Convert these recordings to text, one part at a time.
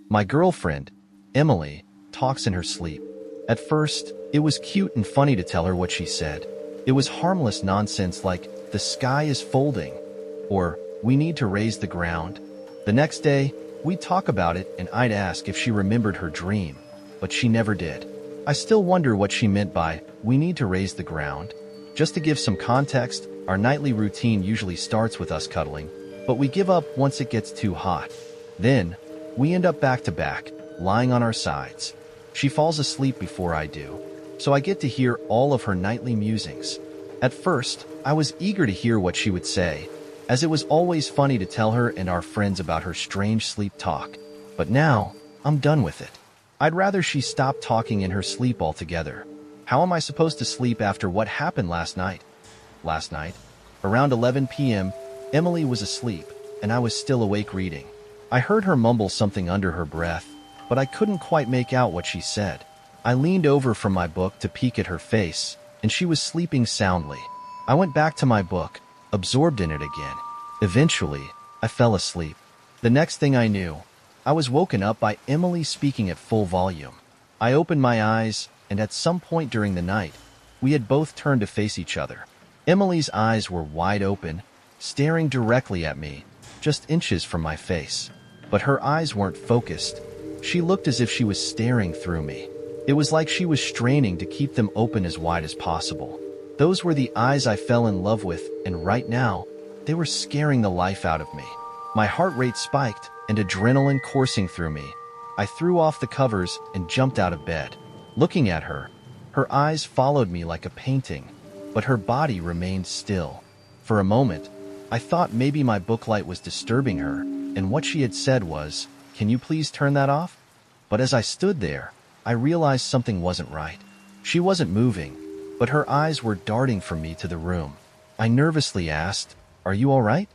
My girlfriend, Emily, talks in her sleep. At first, it was cute and funny to tell her what she said. It was harmless nonsense like, the sky is folding, or we need to raise the ground. The next day, we'd talk about it and I'd ask if she remembered her dream, but she never did. I still wonder what she meant by, we need to raise the ground. Just to give some context, our nightly routine usually starts with us cuddling, but we give up once it gets too hot. Then, we end up back to back, lying on our sides. She falls asleep before I do, so I get to hear all of her nightly musings. At first, I was eager to hear what she would say, as it was always funny to tell her and our friends about her strange sleep talk. But now, I'm done with it. I'd rather she stop talking in her sleep altogether. How am I supposed to sleep after what happened last night? Last night, around 11 p.m., Emily was asleep, and I was still awake reading. I heard her mumble something under her breath, but I couldn't quite make out what she said. I leaned over from my book to peek at her face, and she was sleeping soundly. I went back to my book, absorbed in it again. Eventually, I fell asleep. The next thing I knew, I was woken up by Emily speaking at full volume. I opened my eyes, and at some point during the night, we had both turned to face each other. Emily's eyes were wide open, staring directly at me, just inches from my face. But her eyes weren't focused. She looked as if she was staring through me. It was like she was straining to keep them open as wide as possible. Those were the eyes I fell in love with, and right now, they were scaring the life out of me. My heart rate spiked, and adrenaline coursing through me. I threw off the covers and jumped out of bed. Looking at her, her eyes followed me like a painting, but her body remained still. For a moment, I thought maybe my book light was disturbing her, and what she had said was, "Can you please turn that off?" But as I stood there, I realized something wasn't right. She wasn't moving, but her eyes were darting from me to the room. I nervously asked, "Are you all right?"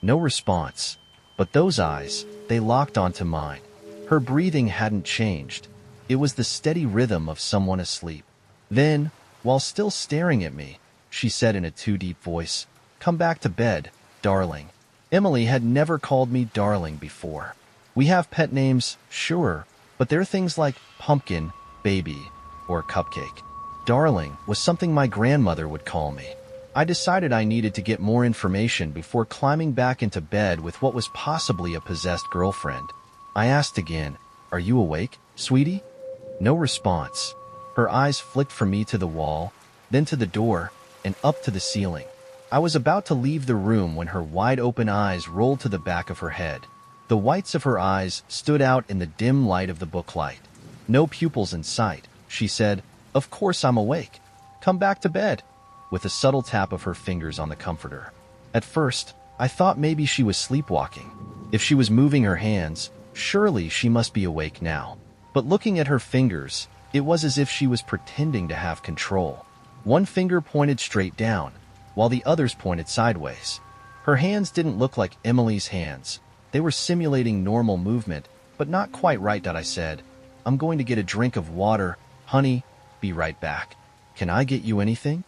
No response. But those eyes, they locked onto mine. Her breathing hadn't changed. It was the steady rhythm of someone asleep. Then, while still staring at me, she said in a too-deep voice, "Come back to bed, darling." Emily had never called me darling before. We have pet names, sure, but they're things like pumpkin, baby, or cupcake. Darling was something my grandmother would call me. I decided I needed to get more information before climbing back into bed with what was possibly a possessed girlfriend. I asked again, "Are you awake, sweetie?" No response. Her eyes flicked from me to the wall, then to the door, and up to the ceiling. I was about to leave the room when her wide-open eyes rolled to the back of her head. The whites of her eyes stood out in the dim light of the book light. "No pupils in sight," she said. "Of course I'm awake. Come back to bed," with a subtle tap of her fingers on the comforter. At first, I thought maybe she was sleepwalking. If she was moving her hands, surely she must be awake now. But looking at her fingers, it was as if she was pretending to have control. One finger pointed straight down, while the others pointed sideways. Her hands didn't look like Emily's hands. They were simulating normal movement, but not quite right. I said, "I'm going to get a drink of water. Honey, be right back. Can I get you anything?"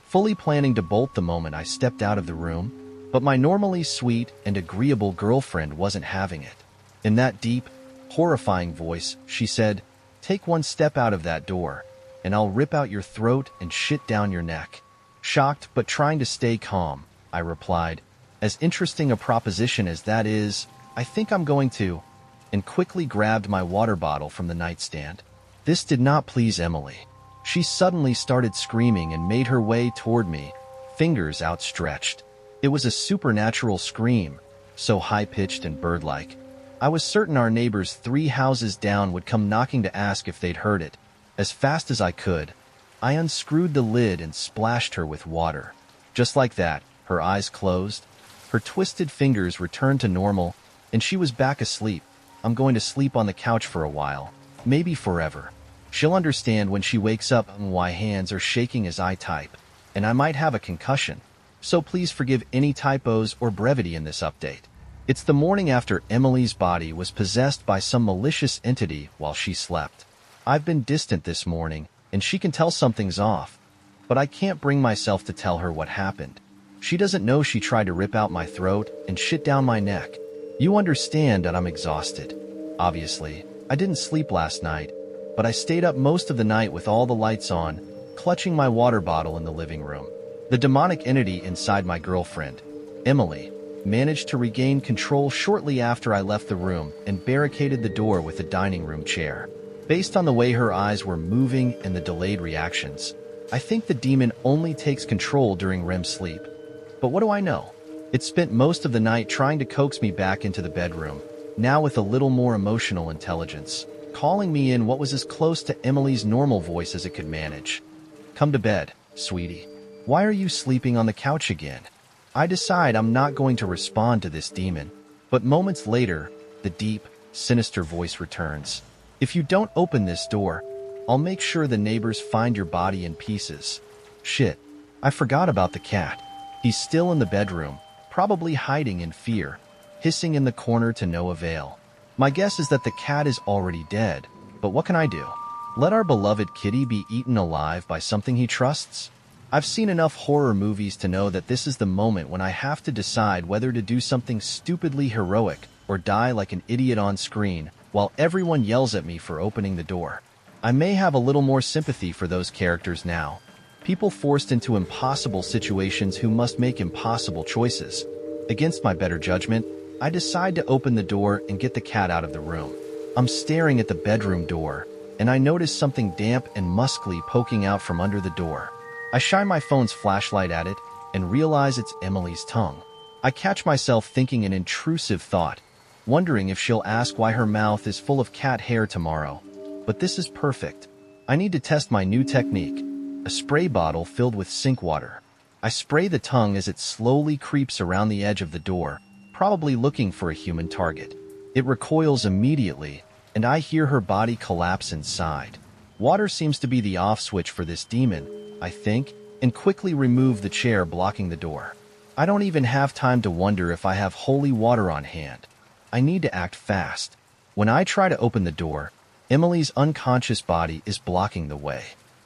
Fully planning to bolt the moment I stepped out of the room, but my normally sweet and agreeable girlfriend wasn't having it. In that deep, horrifying voice, she said, "Take one step out of that door, and I'll rip out your throat and shit down your neck." Shocked but trying to stay calm, I replied, "As interesting a proposition as that is, I think I'm going to," and quickly grabbed my water bottle from the nightstand. This did not please Emily. She suddenly started screaming and made her way toward me, fingers outstretched. It was a supernatural scream, so high-pitched and bird-like. I was certain our neighbors 3 houses down would come knocking to ask if they'd heard it. As fast as I could, I unscrewed the lid and splashed her with water. Just like that, her eyes closed, her twisted fingers returned to normal, and she was back asleep. I'm going to sleep on the couch for a while, maybe forever. She'll understand when she wakes up why hands are shaking as I type, and I might have a concussion. So please forgive any typos or brevity in this update. It's the morning after Emily's body was possessed by some malicious entity while she slept. I've been distant this morning, and she can tell something's off, but I can't bring myself to tell her what happened. She doesn't know she tried to rip out my throat and shit down my neck. You understand that I'm exhausted. Obviously, I didn't sleep last night, but I stayed up most of the night with all the lights on, clutching my water bottle in the living room. The demonic entity inside my girlfriend, Emily, managed to regain control shortly after I left the room and barricaded the door with a dining room chair. Based on the way her eyes were moving and the delayed reactions, I think the demon only takes control during REM sleep. But what do I know? It spent most of the night trying to coax me back into the bedroom, now with a little more emotional intelligence, calling me in what was as close to Emily's normal voice as it could manage. "Come to bed, sweetie. Why are you sleeping on the couch again?" I decide I'm not going to respond to this demon, but moments later, the deep, sinister voice returns. "If you don't open this door, I'll make sure the neighbors find your body in pieces." Shit, I forgot about the cat. He's still in the bedroom, probably hiding in fear, hissing in the corner to no avail. My guess is that the cat is already dead, but what can I do? Let our beloved kitty be eaten alive by something he trusts? I've seen enough horror movies to know that this is the moment when I have to decide whether to do something stupidly heroic or die like an idiot on screen while everyone yells at me for opening the door. I may have a little more sympathy for those characters now. People forced into impossible situations who must make impossible choices. Against my better judgment, I decide to open the door and get the cat out of the room. I'm staring at the bedroom door, and I notice something damp and muscly poking out from under the door. I shine my phone's flashlight at it and realize it's Emily's tongue. I catch myself thinking an intrusive thought, wondering if she'll ask why her mouth is full of cat hair tomorrow. But this is perfect. I need to test my new technique. A spray bottle filled with sink water. I spray the tongue as it slowly creeps around the edge of the door, probably looking for a human target. It recoils immediately, and I hear her body collapse inside. Water seems to be the off switch for this demon, I think, and quickly remove the chair blocking the door. I don't even have time to wonder if I have holy water on hand. I need to act fast. When I try to open the door, Emily's unconscious body is blocking the way.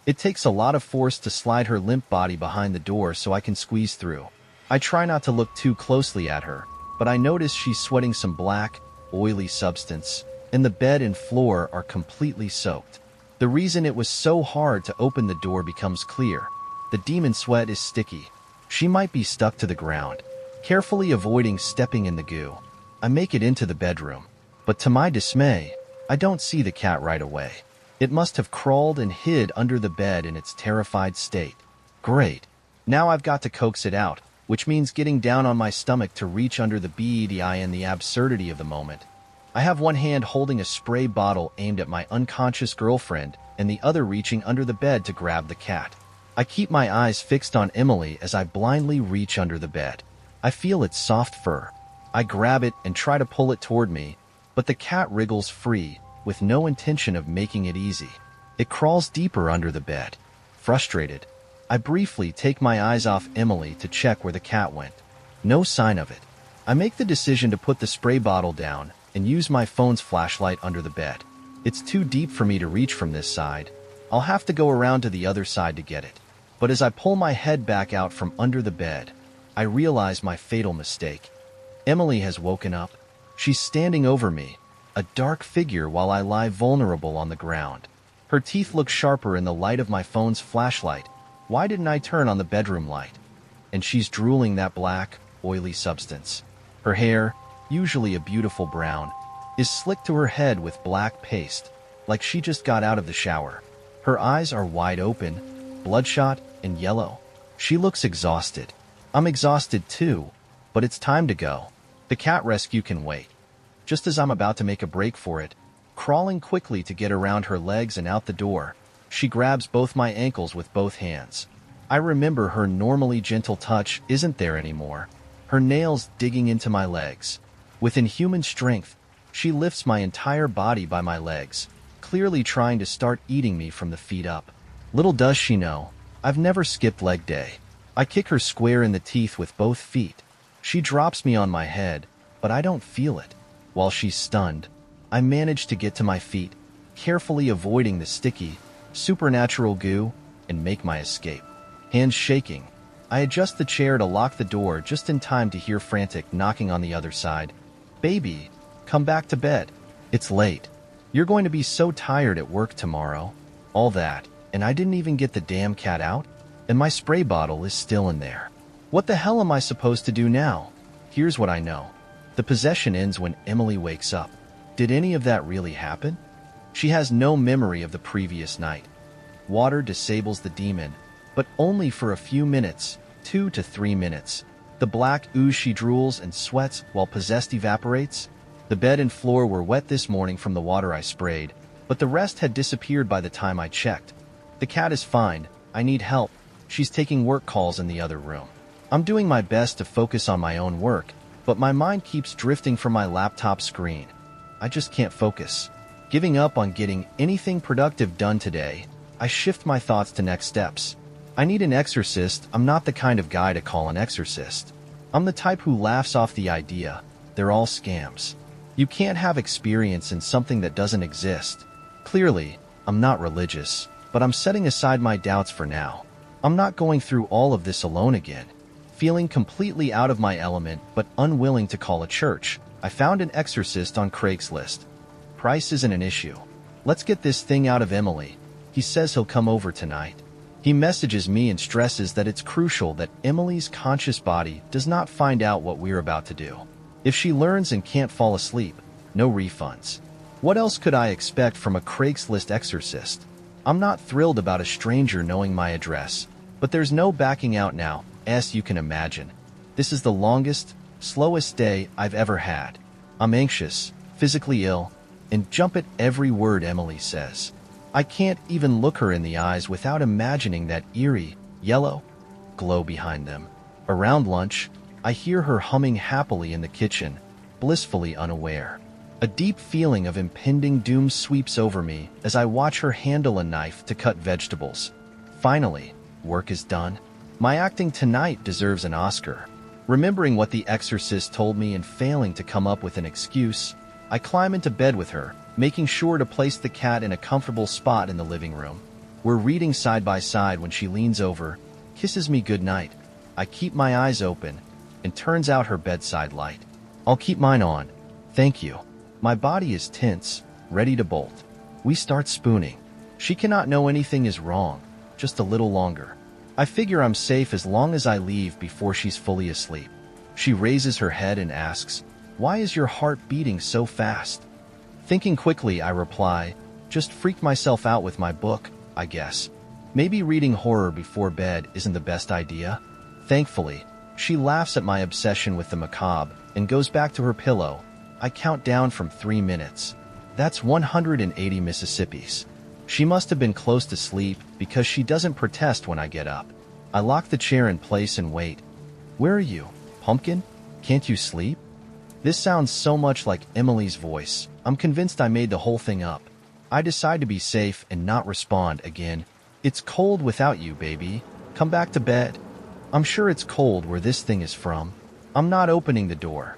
It takes a lot of force to slide her limp body behind the door so I can squeeze through. I try not to look too closely at her, but I notice she's sweating some black, oily substance, and the bed and floor are completely soaked. The reason it was so hard to open the door becomes clear. The demon sweat is sticky. She might be stuck to the ground. Carefully avoiding stepping in the goo, I make it into the bedroom. But to my dismay, I don't see the cat right away. It must have crawled and hid under the bed in its terrified state. Great. Now I've got to coax it out, which means getting down on my stomach to reach under the bed and the absurdity of the moment. I have one hand holding a spray bottle aimed at my unconscious girlfriend and the other reaching under the bed to grab the cat. I keep my eyes fixed on Emily as I blindly reach under the bed. I feel its soft fur. I grab it and try to pull it toward me, but the cat wriggles free, with no intention of making it easy. It crawls deeper under the bed. Frustrated, I briefly take my eyes off Emily to check where the cat went. No sign of it. I make the decision to put the spray bottle down and use my phone's flashlight under the bed. It's too deep for me to reach from this side. I'll have to go around to the other side to get it. But as I pull my head back out from under the bed, I realize my fatal mistake. Emily has woken up. She's standing over me, a dark figure while I lie vulnerable on the ground. Her teeth look sharper in the light of my phone's flashlight. Why didn't I turn on the bedroom light? And she's drooling that black, oily substance. Her hair, usually a beautiful brown, is slicked to her head with black paste, like she just got out of the shower. Her eyes are wide open, bloodshot and yellow. She looks exhausted. I'm exhausted too, but it's time to go. The cat rescue can wait. Just as I'm about to make a break for it, crawling quickly to get around her legs and out the door, she grabs both my ankles with both hands. I remember her normally gentle touch isn't there anymore, her nails digging into my legs. With inhuman strength, she lifts my entire body by my legs, clearly trying to start eating me from the feet up. Little does she know, I've never skipped leg day. I kick her square in the teeth with both feet. She drops me on my head, but I don't feel it. While she's stunned, I manage to get to my feet, carefully avoiding the sticky, supernatural goo, and make my escape. Hands shaking, I adjust the chair to lock the door just in time to hear frantic knocking on the other side. "Baby, come back to bed. It's late. You're going to be so tired at work tomorrow. All that, and I didn't even get the damn cat out? And my spray bottle is still in there. What the hell am I supposed to do now? Here's what I know. The possession ends when Emily wakes up. Did any of that really happen? She has no memory of the previous night. Water disables the demon, but only for a few minutes, 2 to 3 minutes. The black ooze she drools and sweats while possessed evaporates. The bed and floor were wet this morning from the water I sprayed, but the rest had disappeared by the time I checked. The cat is fine. I need help. She's taking work calls in the other room. I'm doing my best to focus on my own work, but my mind keeps drifting from my laptop screen. I just can't focus. Giving up on getting anything productive done today, I shift my thoughts to next steps. I need an exorcist. I'm not the kind of guy to call an exorcist. I'm the type who laughs off the idea. They're all scams. You can't have experience in something that doesn't exist. Clearly, I'm not religious, but I'm setting aside my doubts for now. I'm not going through all of this alone again. Feeling completely out of my element but unwilling to call a church, I found an exorcist on Craigslist. Price isn't an issue. Let's get this thing out of Emily. He says he'll come over tonight. He messages me and stresses that it's crucial that Emily's conscious body does not find out what we're about to do. If she learns and can't fall asleep, no refunds. What else could I expect from a Craigslist exorcist? I'm not thrilled about a stranger knowing my address, but there's no backing out now, as you can imagine. This is the longest, slowest day I've ever had. I'm anxious, physically ill, and jump at every word Emily says. I can't even look her in the eyes without imagining that eerie, yellow glow behind them. Around lunch, I hear her humming happily in the kitchen, blissfully unaware. A deep feeling of impending doom sweeps over me as I watch her handle a knife to cut vegetables. Finally, work is done. My acting tonight deserves an Oscar. Remembering what the exorcist told me and failing to come up with an excuse, I climb into bed with her, making sure to place the cat in a comfortable spot in the living room. We're reading side by side when she leans over, kisses me goodnight. I keep my eyes open, and turns out her bedside light. I'll keep mine on. Thank you. My body is tense, ready to bolt. We start spooning. She cannot know anything is wrong, just a little longer. I figure I'm safe as long as I leave before she's fully asleep. She raises her head and asks, "Why is your heart beating so fast?" Thinking quickly, I reply, "Just freaked myself out with my book, I guess. Maybe reading horror before bed isn't the best idea." Thankfully, she laughs at my obsession with the macabre and goes back to her pillow. I count down from 3 minutes. That's 180 Mississippis. She must have been close to sleep because she doesn't protest when I get up. I lock the chair in place and wait. "Where are you, Pumpkin? Can't you sleep?" This sounds so much like Emily's voice. I'm convinced I made the whole thing up. I decide to be safe and not respond again. "It's cold without you, baby. Come back to bed." I'm sure it's cold where this thing is from. I'm not opening the door.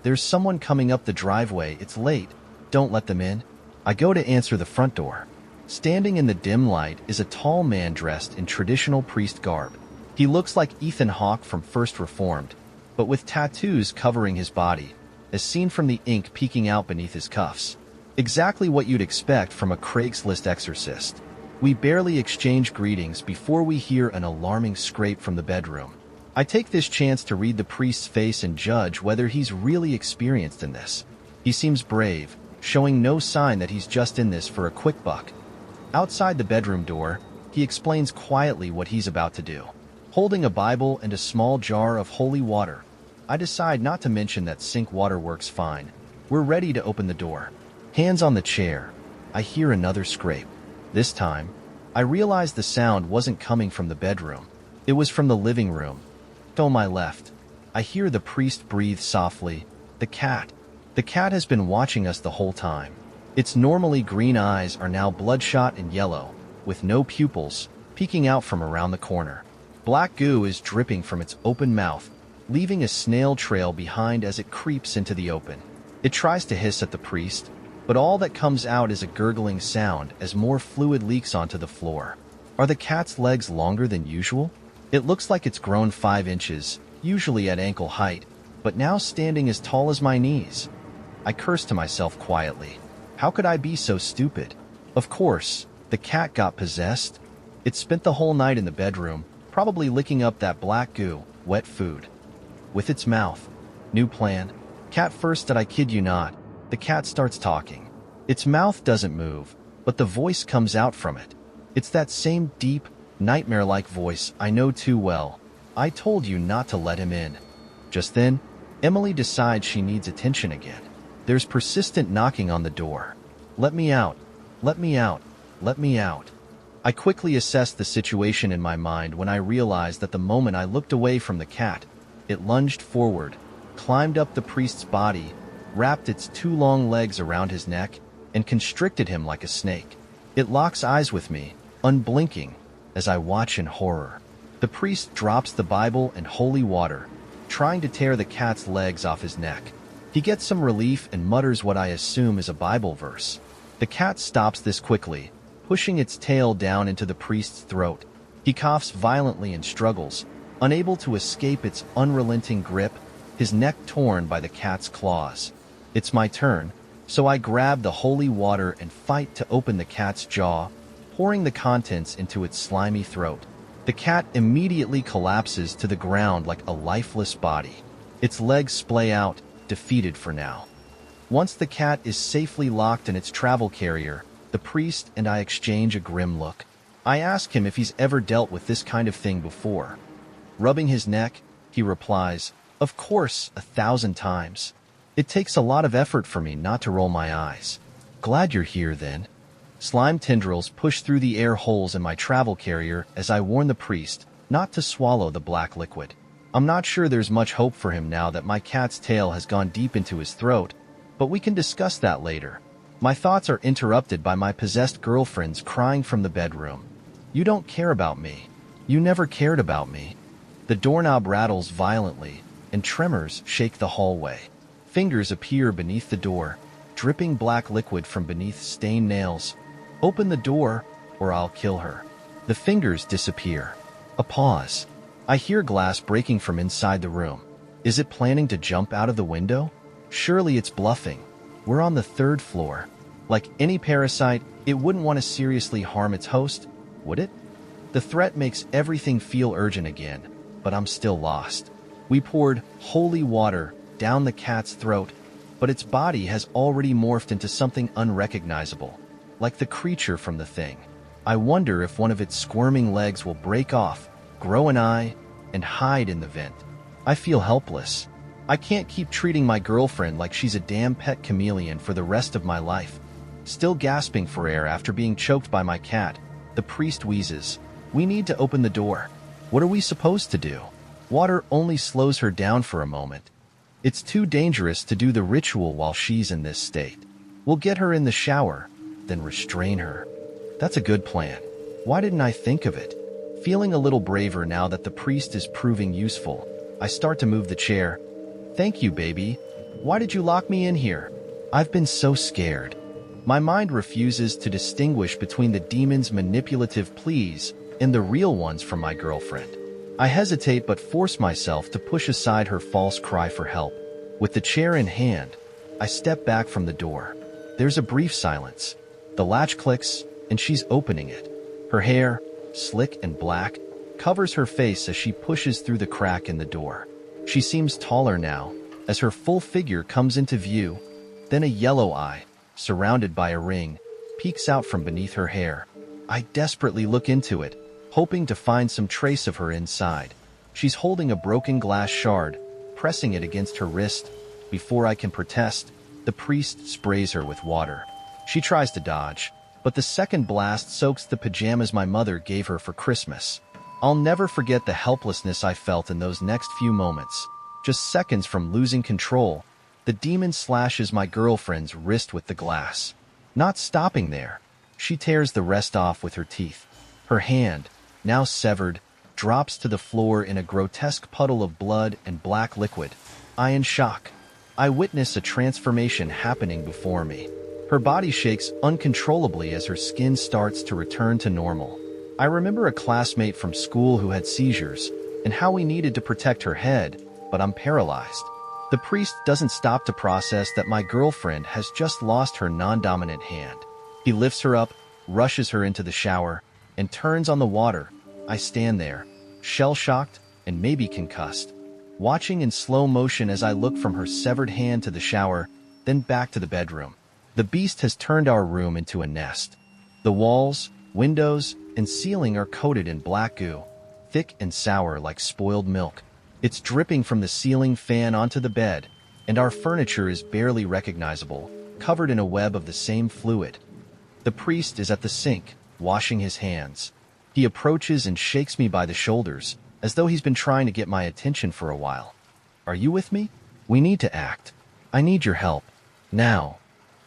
There's someone coming up the driveway. It's late. Don't let them in. I go to answer the front door. Standing in the dim light is a tall man dressed in traditional priest garb. He looks like Ethan Hawke from First Reformed, but with tattoos covering his body, as seen from the ink peeking out beneath his cuffs. Exactly what you'd expect from a Craigslist exorcist. We barely exchange greetings before we hear an alarming scrape from the bedroom. I take this chance to read the priest's face and judge whether he's really experienced in this. He seems brave, showing no sign that he's just in this for a quick buck. Outside the bedroom door, he explains quietly what he's about to do. Holding a Bible and a small jar of holy water, I decide not to mention that sink water works fine. We're ready to open the door. Hands on the chair, I hear another scrape. This time, I realize the sound wasn't coming from the bedroom. It was from the living room. To my left, I hear the priest breathe softly. The cat has been watching us the whole time. Its normally green eyes are now bloodshot and yellow, with no pupils, peeking out from around the corner. Black goo is dripping from its open mouth, leaving a snail trail behind as it creeps into the open. It tries to hiss at the priest, but all that comes out is a gurgling sound as more fluid leaks onto the floor. Are the cat's legs longer than usual? It looks like it's grown 5 inches, usually at ankle height, but now standing as tall as my knees. I curse to myself quietly. How could I be so stupid? Of course, the cat got possessed. It spent the whole night in the bedroom, probably licking up that black goo, wet food. With its mouth. New plan. Cat first, I kid you not. The cat starts talking. Its mouth doesn't move, but the voice comes out from it. It's that same deep, nightmare-like voice I know too well. I told you not to let him in. Just then, Emily decides she needs attention again. There's persistent knocking on the door. Let me out. Let me out. Let me out. I quickly assessed the situation in my mind when I realized that the moment I looked away from the cat, it lunged forward, climbed up the priest's body, wrapped its 2 long legs around his neck, and constricted him like a snake. It locks eyes with me, unblinking, as I watch in horror. The priest drops the Bible and holy water, trying to tear the cat's legs off his neck. He gets some relief and mutters what I assume is a Bible verse. The cat stops this quickly, pushing its tail down into the priest's throat. He coughs violently and struggles, unable to escape its unrelenting grip, his neck torn by the cat's claws. It's my turn, so I grab the holy water and fight to open the cat's jaw, pouring the contents into its slimy throat. The cat immediately collapses to the ground like a lifeless body. Its legs splay out, defeated for now. Once the cat is safely locked in its travel carrier, the priest and I exchange a grim look. I ask him if he's ever dealt with this kind of thing before. Rubbing his neck, he replies, "Of course, 1,000 times. It takes a lot of effort for me not to roll my eyes. Glad you're here, then." Slime tendrils push through the air holes in my travel carrier as I warn the priest not to swallow the black liquid. I'm not sure there's much hope for him now that my cat's tail has gone deep into his throat, but we can discuss that later. My thoughts are interrupted by my possessed girlfriend's crying from the bedroom. "You don't care about me. You never cared about me." The doorknob rattles violently, and tremors shake the hallway. Fingers appear beneath the door, dripping black liquid from beneath stained nails. "Open the door, or I'll kill her." The fingers disappear. A pause. I hear glass breaking from inside the room. Is it planning to jump out of the window? Surely it's bluffing. We're on the 3rd floor. Like any parasite, it wouldn't want to seriously harm its host, would it? The threat makes everything feel urgent again, but I'm still lost. We poured holy water down the cat's throat, but its body has already morphed into something unrecognizable, like the creature from The Thing. I wonder if one of its squirming legs will break off, grow an eye, and hide in the vent. I feel helpless. I can't keep treating my girlfriend like she's a damn pet chameleon for the rest of my life. Still gasping for air after being choked by my cat, the priest wheezes. "We need to open the door." What are we supposed to do? Water only slows her down for a moment. It's too dangerous to do the ritual while she's in this state. We'll get her in the shower, then restrain her. That's a good plan. Why didn't I think of it? Feeling a little braver now that the priest is proving useful, I start to move the chair. "Thank you, baby. Why did you lock me in here? I've been so scared." My mind refuses to distinguish between the demon's manipulative pleas and the real ones from my girlfriend. I hesitate but force myself to push aside her false cry for help. With the chair in hand, I step back from the door. There's a brief silence. The latch clicks, and she's opening it. Her hair, slick and black, covers her face as she pushes through the crack in the door. She seems taller now, as her full figure comes into view. Then a yellow eye, surrounded by a ring, peeks out from beneath her hair. I desperately look into it, hoping to find some trace of her inside. She's holding a broken glass shard, pressing it against her wrist. Before I can protest, the priest sprays her with water. She tries to dodge, but the second blast soaks the pajamas my mother gave her for Christmas. I'll never forget the helplessness I felt in those next few moments. Just seconds from losing control, the demon slashes my girlfriend's wrist with the glass. Not stopping there, she tears the rest off with her teeth. Her hand, now severed, drops to the floor in a grotesque puddle of blood and black liquid. I in shock. I witness a transformation happening before me. Her body shakes uncontrollably as her skin starts to return to normal. I remember a classmate from school who had seizures, and how we needed to protect her head, but I'm paralyzed. The priest doesn't stop to process that my girlfriend has just lost her non-dominant hand. He lifts her up, rushes her into the shower, and turns on the water. I stand there, shell-shocked and maybe concussed, watching in slow motion as I look from her severed hand to the shower, then back to the bedroom. The beast has turned our room into a nest. The walls, windows, and ceiling are coated in black goo, thick and sour like spoiled milk. It's dripping from the ceiling fan onto the bed, and our furniture is barely recognizable, covered in a web of the same fluid. The priest is at the sink, washing his hands. He approaches and shakes me by the shoulders, as though he's been trying to get my attention for a while. "Are you with me? We need to act. I need your help. Now."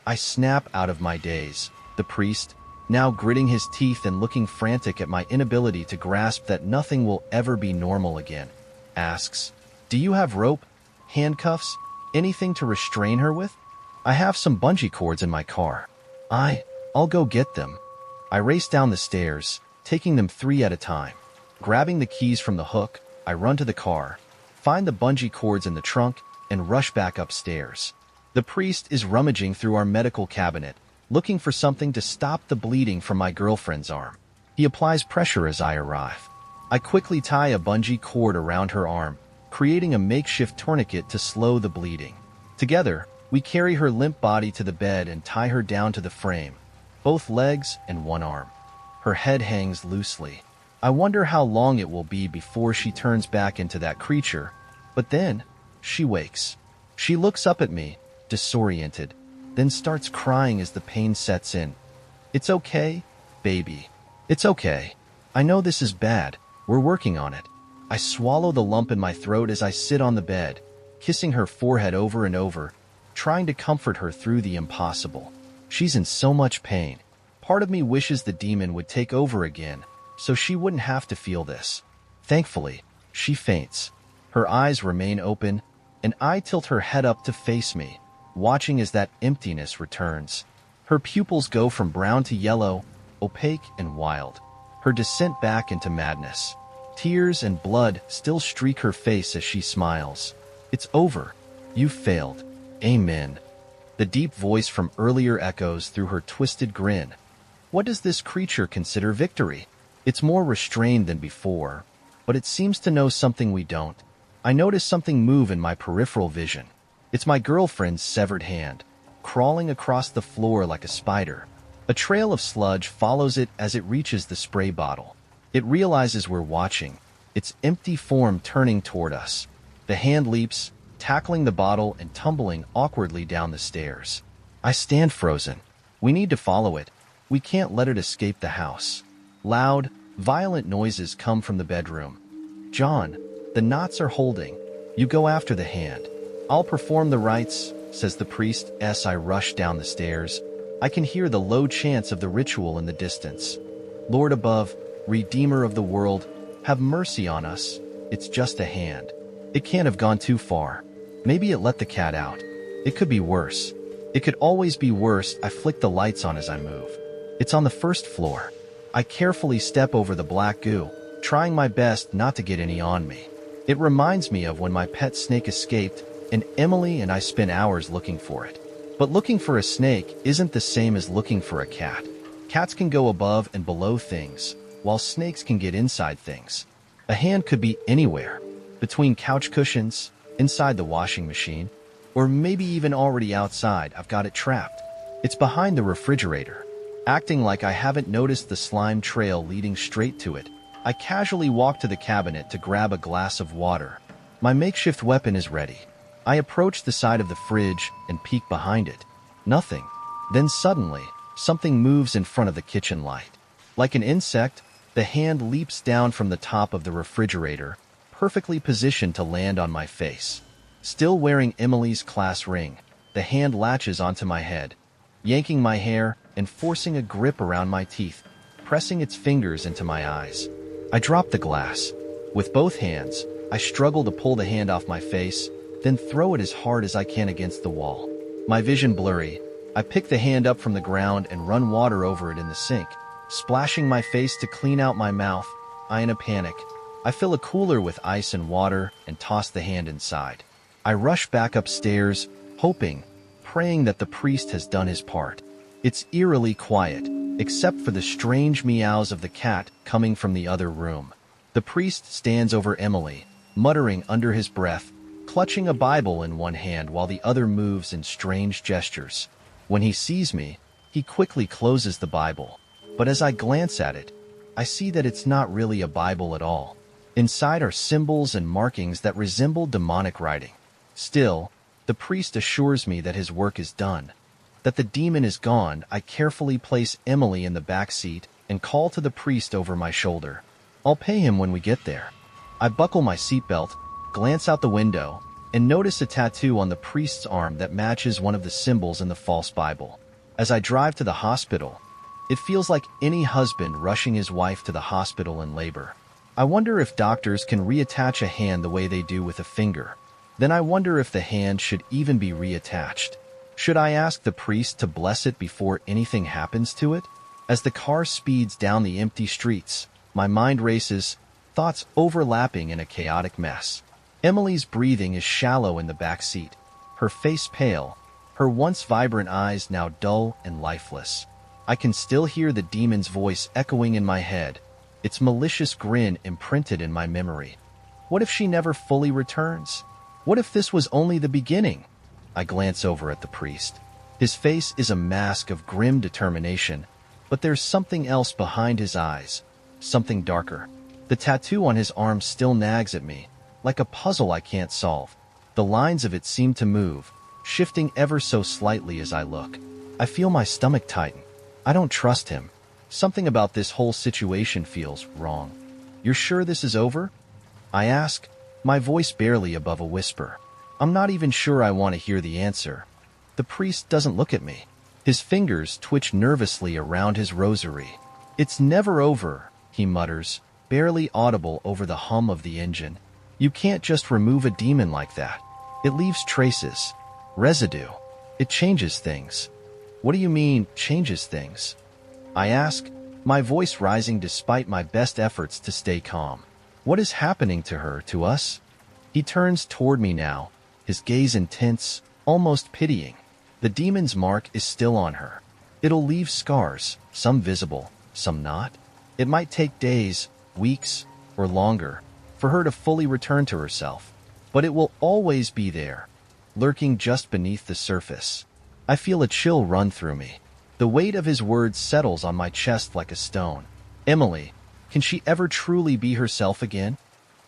I snap out of my daze. The priest, now gritting his teeth and looking frantic at my inability to grasp that nothing will ever be normal again, asks, "Do you have rope, handcuffs, anything to restrain her with?" "I have some bungee cords in my car." I'll go get them." I race down the stairs, taking them 3 at a time. Grabbing the keys from the hook, I run to the car, find the bungee cords in the trunk, and rush back upstairs. The priest is rummaging through our medical cabinet, looking for something to stop the bleeding from my girlfriend's arm. He applies pressure as I arrive. I quickly tie a bungee cord around her arm, creating a makeshift tourniquet to slow the bleeding. Together, we carry her limp body to the bed and tie her down to the frame, both legs and one arm. Her head hangs loosely. I wonder how long it will be before she turns back into that creature, but then she wakes. She looks up at me, disoriented, then starts crying as the pain sets in. "It's okay, baby. It's okay. I know this is bad. We're working on it." I swallow the lump in my throat as I sit on the bed, kissing her forehead over and over, trying to comfort her through the impossible. She's in so much pain. Part of me wishes the demon would take over again, so she wouldn't have to feel this. Thankfully, she faints. Her eyes remain open, and I tilt her head up to face me, watching as that emptiness returns. Her pupils go from brown to yellow, opaque and wild. Her descent back into madness. Tears and blood still streak her face as she smiles. "It's over. You failed. Amen." The deep voice from earlier echoes through her twisted grin. What does this creature consider victory? It's more restrained than before, but it seems to know something we don't. I notice something move in my peripheral vision. It's my girlfriend's severed hand, crawling across the floor like a spider. A trail of sludge follows it as it reaches the spray bottle. It realizes we're watching, its empty form turning toward us. The hand leaps, tackling the bottle and tumbling awkwardly down the stairs. I stand frozen. We need to follow it. We can't let it escape the house. Loud, violent noises come from the bedroom. "John, the knots are holding. You go after the hand. I'll perform the rites," says the priest as I rush down the stairs. I can hear the low chants of the ritual in the distance. "Lord above, Redeemer of the world, have mercy on us. It's just a hand. It can't have gone too far. Maybe it let the cat out. It could be worse. It could always be worse." I flick the lights on as I move. It's on the first floor. I carefully step over the black goo, trying my best not to get any on me. It reminds me of when my pet snake escaped, and Emily and I spent hours looking for it. But looking for a snake isn't the same as looking for a cat. Cats can go above and below things, while snakes can get inside things. A hand could be anywhere, between couch cushions, inside the washing machine, or maybe even already outside. I've got it trapped. It's behind the refrigerator. Acting like I haven't noticed the slime trail leading straight to it, I casually walk to the cabinet to grab a glass of water. My makeshift weapon is ready. I approach the side of the fridge and peek behind it. Nothing. Then suddenly, something moves in front of the kitchen light. Like an insect, the hand leaps down from the top of the refrigerator, perfectly positioned to land on my face. Still wearing Emily's class ring, the hand latches onto my head, yanking my hair and forcing a grip around my teeth, pressing its fingers into my eyes. I drop the glass. With both hands, I struggle to pull the hand off my face, then throw it as hard as I can against the wall. My vision blurry, I pick the hand up from the ground and run water over it in the sink, splashing my face to clean out my mouth. In a panic, I fill a cooler with ice and water and toss the hand inside. I rush back upstairs, hoping, praying that the priest has done his part. It's eerily quiet, except for the strange meows of the cat coming from the other room. The priest stands over Emily, muttering under his breath, clutching a Bible in one hand while the other moves in strange gestures. When he sees me, he quickly closes the Bible. But as I glance at it, I see that it's not really a Bible at all. Inside are symbols and markings that resemble demonic writing. Still, the priest assures me that his work is done. That the demon is gone, I carefully place Emily in the back seat and call to the priest over my shoulder. I'll pay him when we get there. I buckle my seatbelt, glance out the window, and notice a tattoo on the priest's arm that matches one of the symbols in the false Bible. As I drive to the hospital, it feels like any husband rushing his wife to the hospital in labor. I wonder if doctors can reattach a hand the way they do with a finger. Then I wonder if the hand should even be reattached. Should I ask the priest to bless it before anything happens to it? As the car speeds down the empty streets, my mind races, thoughts overlapping in a chaotic mess. Emily's breathing is shallow in the back seat, her face pale, her once vibrant eyes now dull and lifeless. I can still hear the demon's voice echoing in my head, its malicious grin imprinted in my memory. What if she never fully returns? What if this was only the beginning? I glance over at the priest. His face is a mask of grim determination, but there's something else behind his eyes, something darker. The tattoo on his arm still nags at me, like a puzzle I can't solve. The lines of it seem to move, shifting ever so slightly as I look. I feel my stomach tighten. I don't trust him. Something about this whole situation feels wrong. You're sure this is over? I ask, my voice barely above a whisper. I'm not even sure I want to hear the answer. The priest doesn't look at me. His fingers twitch nervously around his rosary. It's never over, he mutters, barely audible over the hum of the engine. You can't just remove a demon like that. It leaves traces, residue. It changes things. What do you mean, changes things? I ask, my voice rising despite my best efforts to stay calm. What is happening to her, to us? He turns toward me now, his gaze intense, almost pitying. The demon's mark is still on her. It'll leave scars, some visible, some not. It might take days, weeks, or longer for her to fully return to herself. But it will always be there, lurking just beneath the surface. I feel a chill run through me. The weight of his words settles on my chest like a stone. Emily, can she ever truly be herself again?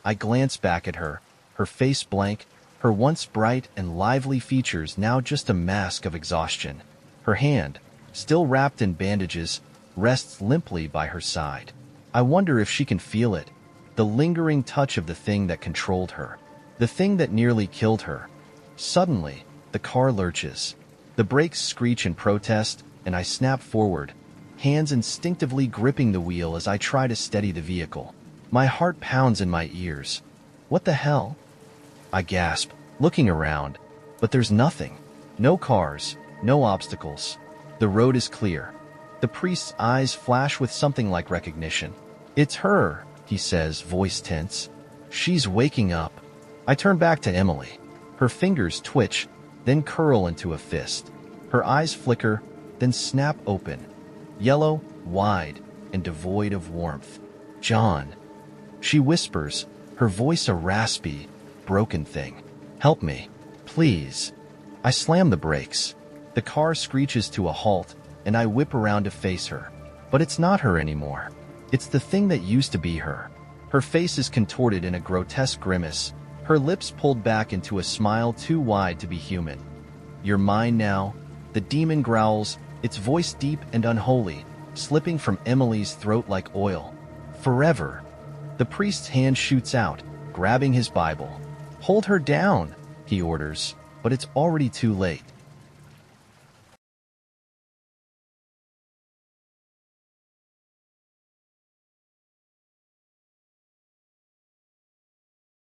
I glance back at her, her face blank, her once bright and lively features now just a mask of exhaustion. Her hand, still wrapped in bandages, rests limply by her side. I wonder if she can feel it, the lingering touch of the thing that controlled her, the thing that nearly killed her. Suddenly, the car lurches. The brakes screech in protest, and I snap forward, hands instinctively gripping the wheel as I try to steady the vehicle. My heart pounds in my ears. What the hell? I gasp, looking around, but there's nothing. No cars, no obstacles. The road is clear. The priest's eyes flash with something like recognition. It's her, he says, voice tense. She's waking up. I turn back to Emily. Her fingers twitch, then curl into a fist. Her eyes flicker, then snap open, yellow, wide, and devoid of warmth. John. She whispers, her voice a raspy, broken thing. Help me, please. I slam the brakes. The car screeches to a halt, and I whip around to face her. But it's not her anymore. It's the thing that used to be her. Her face is contorted in a grotesque grimace, her lips pulled back into a smile too wide to be human. You're mine now, the demon growls, its voice deep and unholy, slipping from Emily's throat like oil. Forever. The priest's hand shoots out, grabbing his Bible. Hold her down, he orders, but it's already too late.